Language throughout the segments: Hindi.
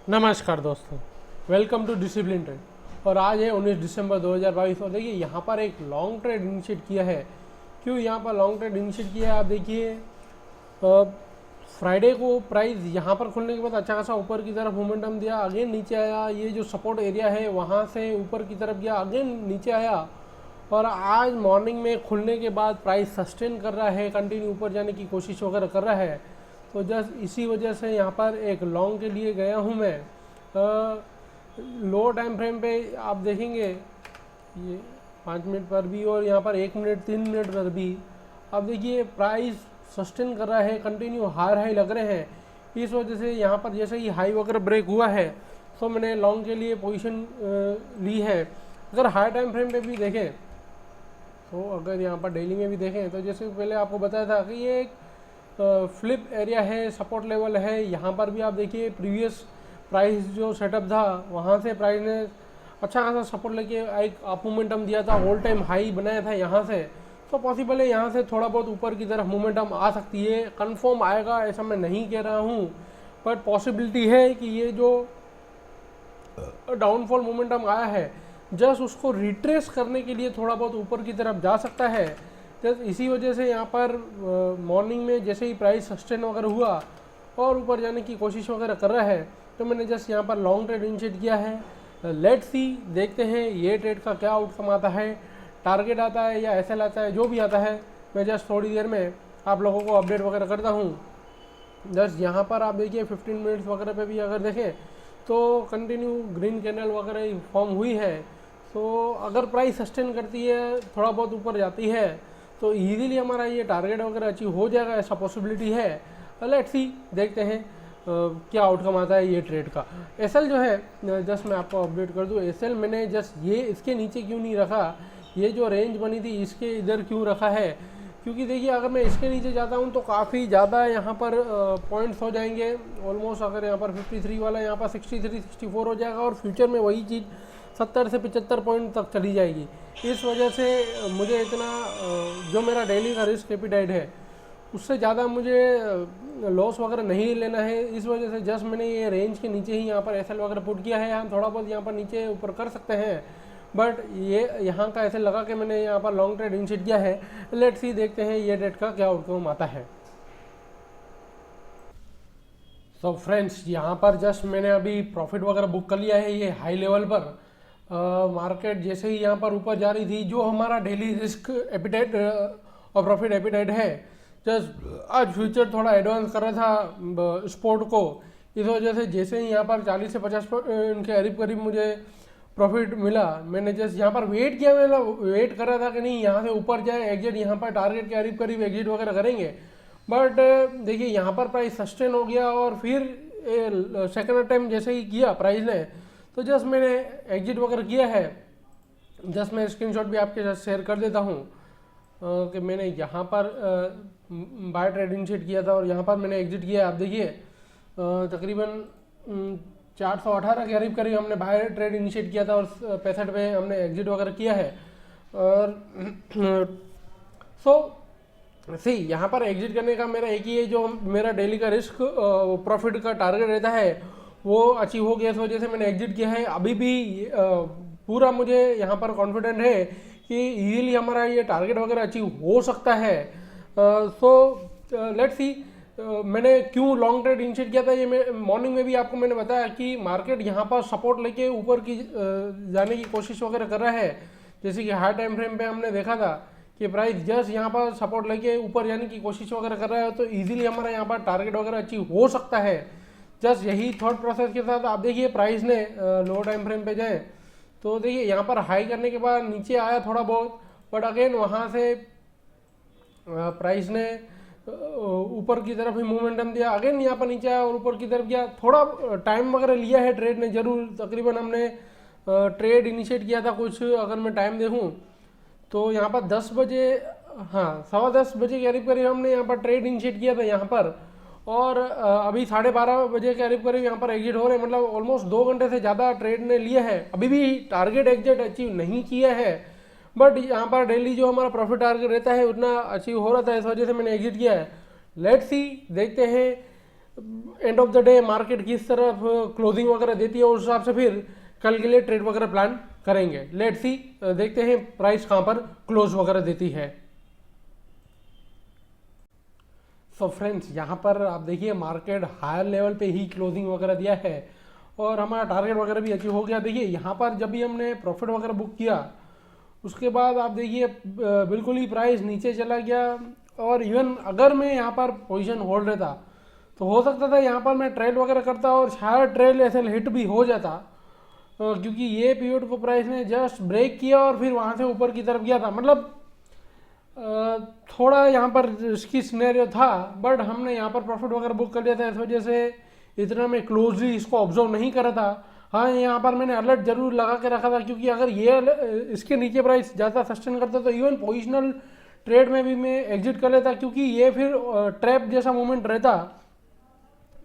नमस्कार दोस्तों, वेलकम टू डिसिप्लिन ट्रेड। और आज है 19 दिसंबर 2022 और देखिए यहाँ पर एक लॉन्ग ट्रेड इनिशिएट किया है। क्यों यहाँ पर लॉन्ग ट्रेड इनिशिएट किया है आप देखिए। फ्राइडे को प्राइस यहाँ पर खुलने के बाद अच्छा खासा ऊपर की तरफ मोमेंटम दिया, अगेन नीचे आया। ये जो सपोर्ट एरिया है वहाँ से ऊपर की तरफ गया, अगेन नीचे आया। और आज मॉर्निंग में खुलने के बाद प्राइस सस्टेन कर रहा है, कंटिन्यू ऊपर जाने की कोशिश वगैरह कर रहा है। तो जस्ट इसी वजह से यहाँ पर एक लॉन्ग के लिए गया हूँ मैं। लो टाइम फ्रेम पे आप देखेंगे ये 5 मिनट पर भी और यहाँ पर 1 मिनट 3 मिनट पर भी आप देखिए प्राइस सस्टेन कर रहा है, कंटिन्यू हाई लग रहे हैं। इस वजह से यहाँ पर जैसे ही हाई वगैरह ब्रेक हुआ है तो मैंने लॉन्ग के लिए पोजीशन ली है। अगर हाई टाइम फ्रेम पे भी देखें तो अगर यहाँ पर डेली में भी देखें तो जैसे पहले आपको बताया था कि ये एक फ्लिप एरिया है, सपोर्ट लेवल है। यहाँ पर भी आप देखिए प्रीवियस प्राइस जो सेटअप था वहाँ से प्राइस ने अच्छा खासा सपोर्ट लेके एक अप मोमेंटम दिया था, ऑल टाइम हाई बनाया था यहाँ से। तो पॉसिबल है यहाँ से थोड़ा बहुत ऊपर की तरफ मोमेंटम आ सकती है। कंफर्म आएगा ऐसा मैं नहीं कह रहा हूँ, बट पॉसिबिलिटी है कि ये जो डाउनफॉल मोमेंटम आया है जस्ट उसको रिट्रेस करने के लिए थोड़ा बहुत ऊपर की तरफ जा सकता है। जस्ट इसी वजह से यहाँ पर मॉर्निंग में जैसे ही प्राइस सस्टेन वगैरह हुआ और ऊपर जाने की कोशिश वगैरह कर रहा है तो मैंने जस्ट यहाँ पर लॉन्ग ट्रेड इनिशिएट किया है। लेट्स सी, देखते हैं ये ट्रेड का क्या आउटकम आता है, टारगेट आता है या एसएल आता है, जो भी आता है मैं जस्ट थोड़ी देर में आप लोगों को अपडेट वगैरह करता हूँ। जस्ट यहाँ पर आप देखिए 15 मिनट्स वगैरह पे भी अगर देखें तो कंटिन्यू ग्रीन कैंडल वगैरह फॉर्म हुई है। तो अगर प्राइस सस्टेन करती है, थोड़ा बहुत ऊपर जाती है तो इजीली हमारा ये टारगेट वगैरह अचीव हो जाएगा, ऐसा पॉसिबिलिटी है। लेट्स सी, देखते हैं क्या आउटकम आता है ये ट्रेड का। एसएल जो है जस्ट मैं आपको अपडेट कर दूँ, एसएल मैंने जस्ट ये इसके नीचे क्यों नहीं रखा, ये जो रेंज बनी थी इसके इधर क्यों रखा है, क्योंकि देखिए अगर मैं इसके नीचे जाता हूँ तो काफ़ी ज़्यादा यहाँ पर पॉइंट्स हो जाएंगे। ऑलमोस्ट अगर यहाँ पर 53 वाला यहाँ पर 63 64 हो जाएगा और फ्यूचर में वही चीज़ 70 से 75 पॉइंट तक चली जाएगी। इस वजह से मुझे इतना जो मेरा डेली का रिस्क एपिटाइट है उससे ज़्यादा मुझे लॉस वगैरह नहीं लेना है। इस वजह से जस्ट मैंने ये रेंज के नीचे ही यहाँ पर एसएल वगैरह पुट किया है। हम थोड़ा बहुत यहाँ पर नीचे ऊपर कर सकते हैं, बट ये यहाँ का ऐसे लगा के मैंने यहाँ पर लॉन्ग ट्रेड इनिशिएट किया है। लेट्स सी, देखते हैं ये ट्रेड का क्या आउटकम आता है। सो फ्रेंड्स, यहाँ पर जस्ट मैंने अभी प्रॉफिट वगैरह बुक कर लिया है ये हाई लेवल पर। मार्केट जैसे ही यहाँ पर ऊपर जा रही थी, जो हमारा डेली रिस्क एपिटाइट और प्रॉफिट एपिटाइट है, जस्ट आज फ्यूचर थोड़ा एडवांस कर रहा था स्पोर्ट को। इस वजह से जैसे ही यहाँ पर 40 से 50 के करीब करीब मुझे प्रॉफिट मिला, मैंने जस्ट यहाँ पर वेट किया। मैं वेट कर रहा था कि नहीं यहाँ से ऊपर जाए, एग्जिट यहाँ पर टारगेट के करीब करीब एग्जिट वगैरह करेंगे। बट देखिए यहाँ पर प्राइस सस्टेन हो गया और फिर सेकेंड अटेम्प्ट जैसे ही किया प्राइस ने तो जस्ट मैंने एग्जिट वगैरह किया है। जस्ट मैं स्क्रीनशॉट भी आपके साथ शेयर कर देता हूँ कि मैंने यहाँ पर बाय ट्रेड इनिशिएट किया था और यहाँ पर मैंने एग्जिट किया। आप देखिए तकरीबन 418 के करीब करीब हमने बाय ट्रेड इनिशिएट किया था और 65 पे हमने एग्जिट वगैरह किया है। और सो सी, यहाँ पर एग्जिट करने का मेरा एक ही है, जो मेरा डेली का रिस्क प्रॉफिट का टारगेट रहता है वो अचीव हो गया। इस वजह से मैंने एग्जिट किया है। अभी भी पूरा मुझे यहाँ पर कॉन्फिडेंट है कि इजीली हमारा ये टारगेट वगैरह अचीव हो सकता है। सो लेट्स सी, मैंने क्यों लॉन्ग ट्रेड इनिशिएट किया था। ये मॉर्निंग में भी आपको मैंने बताया कि मार्केट यहाँ पर सपोर्ट लेके ऊपर की जाने की कोशिश वगैरह कर रहा है। जैसे कि हाई टाइम फ्रेम पे हमने देखा था कि प्राइस जस्ट यहाँ पर सपोर्ट लेके ऊपर जाने की कोशिश वगैरह कर रहा है, तो इजीली हमारा यहाँ पर टारगेट वगैरह अचीव हो सकता है। जस्ट यही थॉट प्रोसेस के साथ आप देखिए प्राइस ने लो टाइम फ्रेम पे जाए तो देखिए यहाँ पर हाई करने के बाद नीचे आया थोड़ा बहुत, बट अगेन वहाँ से प्राइस ने ऊपर की तरफ ही मोमेंटम दिया, अगेन यहाँ पर नीचे आया और ऊपर की तरफ गया। थोड़ा टाइम वगैरह लिया है ट्रेड ने जरूर। तकरीबन हमने ट्रेड इनिशिएट किया था कुछ, अगर मैं टाइम देखूँ तो यहाँ पर 10 बजे, हाँ 10:15 बजे के करीब करीब हमने यहाँ पर ट्रेड इनिशिएट किया था यहाँ पर। और अभी 12:30 बजे के करीब करीब यहाँ पर एग्जिट हो रहे हैं। मतलब ऑलमोस्ट 2 घंटे से ज़्यादा ट्रेड ने लिया है। अभी भी टारगेट एग्जिट अचीव नहीं किया है, बट यहाँ पर डेली जो हमारा प्रॉफिट टारगेट रहता है उतना अचीव हो रहा था। इस वजह से मैंने एग्जिट किया है। लेट्स सी, देखते हैं end of the day market किस तरफ क्लोजिंग वगैरह देती है उस हिसाब से फिर कल के लिए ट्रेड वगैरह प्लान करेंगे। लेट्स सी, देखते हैं प्राइस कहाँ पर क्लोज वगैरह देती है। सो फ्रेंड्स, यहाँ पर आप देखिए मार्केट हायर लेवल पे ही क्लोजिंग वगैरह दिया है और हमारा टारगेट वगैरह भी अचीव हो गया। देखिए यहाँ पर जब भी हमने प्रॉफिट वगैरह बुक किया उसके बाद आप देखिए बिल्कुल ही प्राइस नीचे चला गया और इवन अगर मैं यहाँ पर पोजीशन होल्ड रहता तो हो सकता था यहाँ पर मैं ट्रेड वगैरह करता और शायद ट्रेड ऐसे हिट भी हो जाता, क्योंकि ये पीरियड को प्राइस ने जस्ट ब्रेक किया और फिर वहाँ से ऊपर की तरफ गया था। मतलब थोड़ा यहाँ पर रिस्की सिनेरियो था, बट हमने यहाँ पर प्रॉफिट वगैरह बुक कर लिया था। इस वजह से इतना मैं क्लोजली इसको ऑब्जर्व नहीं कर रहा था। हाँ, यहाँ पर मैंने अलर्ट जरूर लगा के रखा था, क्योंकि अगर ये इसके नीचे प्राइस ज़्यादा सस्टेन करता तो इवन पोजिशनल ट्रेड में भी मैं एग्जिट कर लेता, क्योंकि ये फिर ट्रैप जैसा मूवमेंट रहता।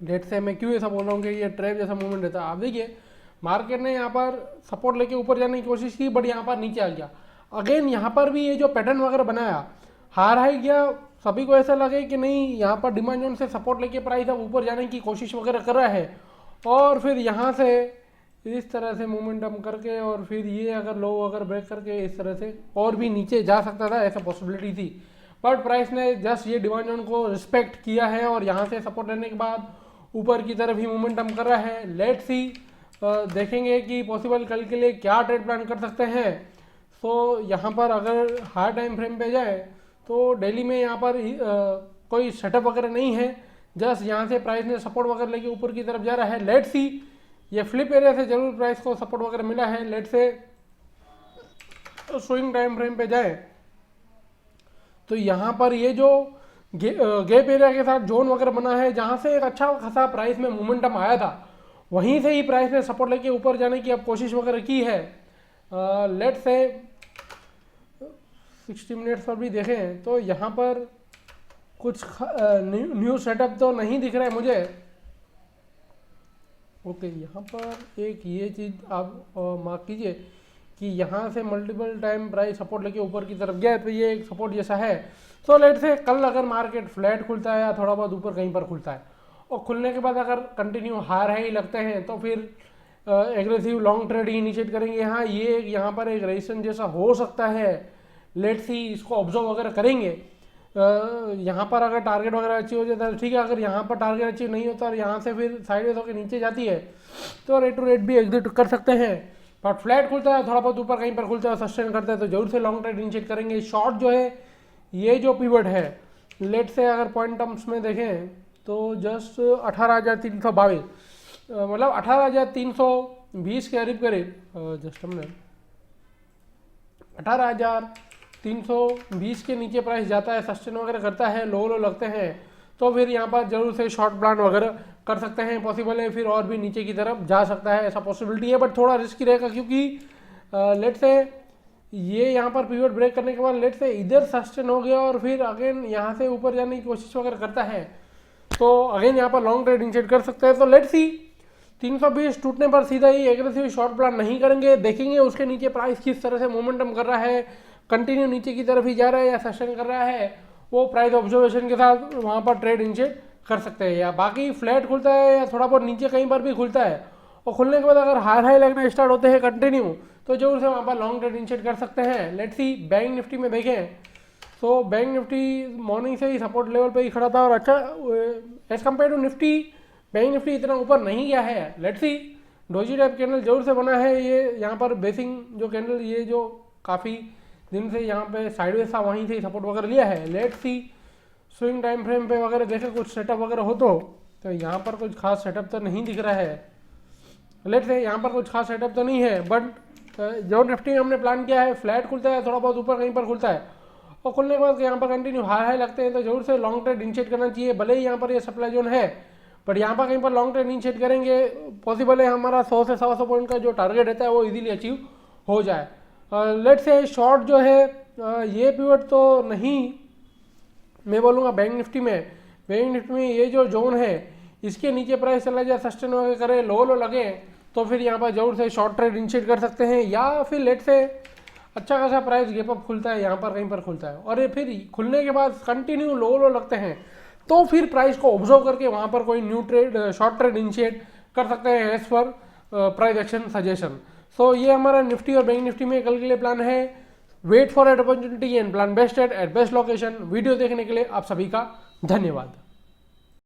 डेट से मैं क्यों ऐसा बोल रहा हूँ कि ये ट्रैप जैसा मूवमेंट रहता। आप देखिए मार्केट ने यहाँ पर सपोर्ट लेके ऊपर जाने की कोशिश की, बट यहाँ पर नीचे आ गया। अगेन यहाँ पर भी ये जो पैटर्न वगैरह बनाया, हार हाई गया, सभी को ऐसा लगे कि नहीं यहाँ पर डिमांड जोन से सपोर्ट लेके प्राइस अब ऊपर जाने की कोशिश वगैरह कर रहा है, और फिर यहाँ से इस तरह से मोमेंटम करके और फिर ये अगर लो अगर ब्रेक करके इस तरह से और भी नीचे जा सकता था, ऐसा पॉसिबिलिटी थी। बट प्राइस ने जस्ट ये डिमांड जोन को रिस्पेक्ट किया है और यहाँ से सपोर्ट लेने के बाद ऊपर की तरफ ही मोमेंटम कर रहा है। लेट्स सी, देखेंगे कि पॉसिबल कल के लिए क्या ट्रेड प्लान कर सकते हैं। सो यहाँ पर अगर हाई टाइम फ्रेम पे जाए तो डेली में यहाँ पर कोई सेटअप वगैरह नहीं है, जस्ट यहाँ से प्राइस ने सपोर्ट वगैरह लेके ऊपर की तरफ जा रहा है। लेट्स सी, ये फ्लिप एरिया से जरूर प्राइस को सपोर्ट वगैरह मिला है। Let's say swing time frame पे जाए तो यहाँ पर ये जो गैप एरिया के साथ जोन वगैरह बना है, जहाँ से एक अच्छा खासा प्राइस में मोमेंटम आया था, वहीं से ही प्राइस ने सपोर्ट लेके ऊपर जाने की अब कोशिश वगैरह की है। लेट्स से 60 मिनट्स पर भी देखें तो यहाँ पर कुछ न्यू सेटअप तो नहीं दिख रहा है मुझे। ओके, यहाँ पर एक ये चीज़ आप मार्क कीजिए कि यहाँ से मल्टीपल टाइम प्राइस सपोर्ट लेके ऊपर की तरफ गया, तो ये एक सपोर्ट जैसा है। तो लेट्स से कल अगर मार्केट फ्लैट खुलता है या थोड़ा बहुत ऊपर कहीं पर खुलता है और खुलने के बाद अगर कंटिन्यू हार ही लगते हैं तो फिर एग्रेसिव लॉन्ग ट्रेड इनिशिएट करेंगे। हाँ, ये यहाँ पर एक रेजिस्टेंस जैसा हो सकता है। लेट्स सी, इसको ऑब्जर्व वगैरह करेंगे। यहाँ पर अगर टारगेट वगैरह अचीव हो जाता है ठीक है, अगर यहाँ पर टारगेट अचीव नहीं होता और यहाँ से फिर साइडवेज होकर नीचे जाती है तो रेट टू रेट भी एग्जिट कर सकते हैं। बट फ्लैट खुलता है, थोड़ा बहुत ऊपर कहीं पर खुलता है, सस्टेन करता है तो जरूर से लॉन्ग ट्रेड इनिशिएट करेंगे। शॉर्ट जो है, ये जो पिवट है, लेट से अगर पॉइंट टर्म्स में देखें तो जस्ट 18,322, मतलब 18,320 के करीब जस्ट हमने 18,320 के नीचे प्राइस जाता है, सस्टेन वगैरह करता है, लो लगते हैं तो फिर यहाँ पर जरूर से शॉर्ट प्लान वगैरह कर सकते हैं। पॉसिबल है फिर और भी नीचे की तरफ जा सकता है, ऐसा पॉसिबिलिटी है, बट थोड़ा रिस्की रहेगा, क्योंकि लेट से ये यहाँ पर पीरियड ब्रेक करने के बाद लेट से इधर सस्टेन हो गया और फिर अगेन यहाँ से ऊपर जाने की कोशिश वगैरह करता है तो अगेन यहाँ पर लॉन्ग ट्रेड इनिशिएट कर सकते हैं। तो लेट्स सी, 320 टूटने पर सीधा ही एग्रेसिव शॉर्ट प्लान नहीं करेंगे, देखेंगे उसके नीचे प्राइस किस तरह से मोमेंटम कर रहा है, कंटिन्यू नीचे की तरफ ही जा रहा है या सस्टेन कर रहा है, वो प्राइस ऑब्जर्वेशन के साथ वहाँ पर ट्रेड इनिशिएट कर सकते हैं। या बाकी फ्लैट खुलता है या थोड़ा बहुत नीचे कहीं पर भी खुलता है और खुलने के बाद अगर हाई लगना स्टार्ट होते हैं कंटिन्यू तो जरूर से वहाँ पर लॉन्ग ट्रेड इनिशिएट कर सकते हैं। लेट्स सी, बैंक निफ्टी में देखें तो बैंक निफ्टी मॉर्निंग से ही सपोर्ट लेवल पे ही खड़ा था और अच्छा as compare to Nifty bank Nifty इतना ऊपर नहीं गया है। Let's see, doji type candle जरूर से बना है ये यहाँ पर बेसिंग जो कैंडल, ये जो काफ़ी दिन से यहाँ पे साइडवेज था वहीं से ही सपोर्ट वगैरह लिया है। Let's C, swing time frame पे वगैरह देखें कुछ सेटअप वगैरह हो तो यहाँ पर कुछ खास सेटअप तो नहीं दिख रहा है। लेट्स से यहाँ पर कुछ खास सेटअप तो नहीं है, बट जो निफ्टी हमने प्लान किया है फ्लैट खुलता है, थोड़ा बहुत ऊपर कहीं पर खुलता है और खुलने के बाद यहाँ पर कंटिन्यू हाई लगते हैं तो जरूर से लॉन्ग ट्रेड इनिशिएट करना चाहिए। भले ही यहाँ पर ये सप्लाई जोन है, बट यहाँ पर कहीं पर लॉन्ग ट्रेड इनिशिएट करेंगे, पॉसिबल है हमारा 100 से 125 पॉइंट का जो टारगेट रहता है वो इजीली अचीव हो जाए। लेट्स से शॉर्ट जो है ये पिवट तो नहीं, मैं बोलूँगा बैंक निफ्टी में ये जो जोन है इसके नीचे प्राइस चला जाए, सस्टेन वगैरह करे, लो लगे तो फिर यहाँ पर जरूर से शॉर्ट ट्रेड इनिशिएट कर सकते हैं। या फिर लेट से अच्छा खासा प्राइस गैप अप खुलता है, यहाँ पर कहीं पर खुलता है और ये फिर खुलने के बाद कंटिन्यू लो लगते हैं तो फिर प्राइस को ऑब्जर्व करके वहाँ पर कोई new trade short trade initiate कर सकते हैं as per price action suggestion. सो ये हमारा निफ्टी और बैंक निफ्टी में कल के लिए प्लान है। Wait for at opportunity and plan best at best location. Video देखने के लिए आप सभी का धन्यवाद।